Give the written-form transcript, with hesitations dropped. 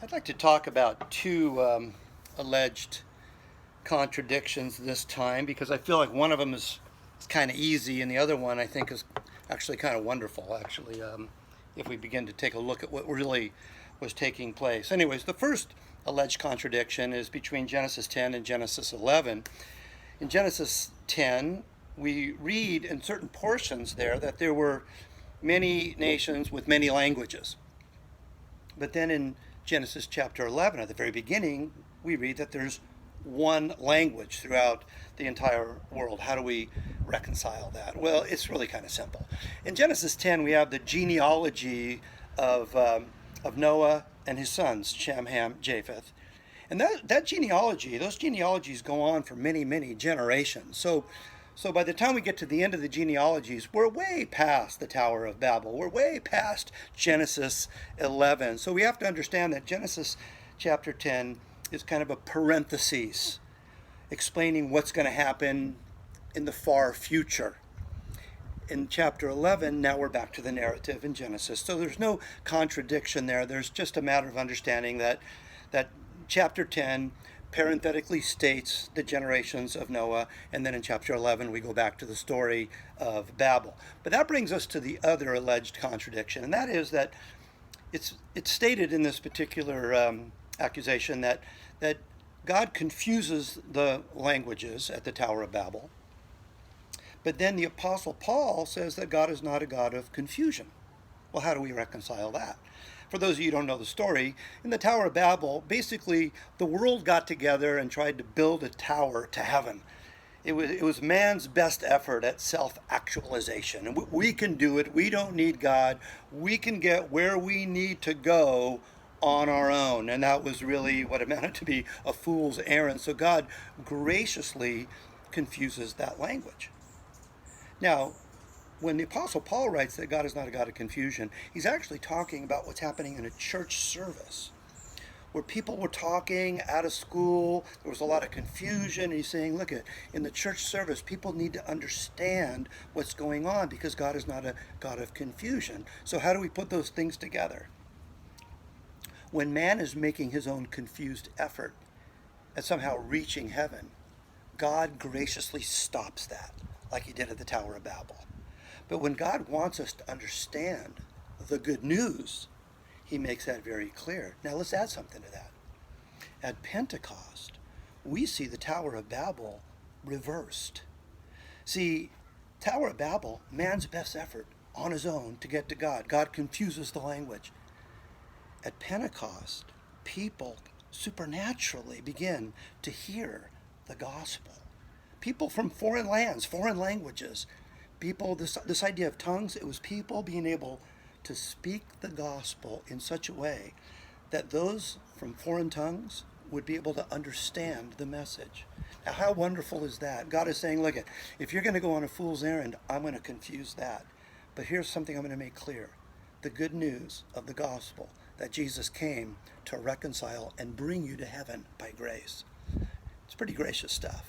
I'd like to talk about two alleged contradictions this time because I feel like one of them is kind of easy and the other one I think is actually kind of wonderful, if we begin to take a look at what really was taking place. Anyways, the first alleged contradiction is between Genesis 10 and Genesis 11. In Genesis 10, we read in certain portions there that there were many nations with many languages. But then in Genesis chapter 11, at the very beginning, we read that there's one language throughout the entire world. How do we reconcile that? Well, it's really kind of simple. In Genesis 10, we have the genealogy of Noah and his sons, Shem, Ham, Japheth. And that genealogy, those genealogies go on for many, many generations. So by the time we get to the end of the genealogies, we're way past the Tower of Babel. We're way past Genesis 11. So we have to understand that Genesis chapter 10 is kind of a parenthesis explaining what's going to happen in the far future. In chapter 11, now we're back to the narrative in Genesis. So there's no contradiction there. There's just a matter of understanding that chapter 10 parenthetically states the generations of Noah, and then in chapter 11 we go back to the story of Babel. But that brings us to the other alleged contradiction, and that is that it's stated in this particular accusation that God confuses the languages at the Tower of Babel. But then the Apostle Paul says that God is not a God of confusion. Well, how do we reconcile that? For those of you who don't know the story, in the Tower of Babel, basically the world got together and tried to build a tower to heaven. It was man's best effort at self-actualization. And we can do it. We don't need God. We can get where we need to go on our own. And that was really what amounted to be a fool's errand. So God graciously confuses that language. Now, when the Apostle Paul writes that God is not a God of confusion, he's actually talking about what's happening in a church service where people were talking out of school, there was a lot of confusion, and he's saying, look, in the church service, people need to understand what's going on because God is not a God of confusion. So how do we put those things together? When man is making his own confused effort at somehow reaching heaven, God graciously stops that, like he did at the Tower of Babel. But when God wants us to understand the good news, he makes that very clear. Now let's add something to that. At Pentecost, we see the Tower of Babel reversed. See, Tower of Babel, man's best effort on his own to get to God. God confuses the language. At Pentecost, people supernaturally begin to hear the gospel. People from foreign lands, foreign languages, people, this idea of tongues, it was people being able to speak the gospel in such a way that those from foreign tongues would be able to understand the message. Now, how wonderful is that? God is saying, look, if you're going to go on a fool's errand, I'm going to confuse that. But here's something I'm going to make clear. The good news of the gospel, that Jesus came to reconcile and bring you to heaven by grace. It's pretty gracious stuff.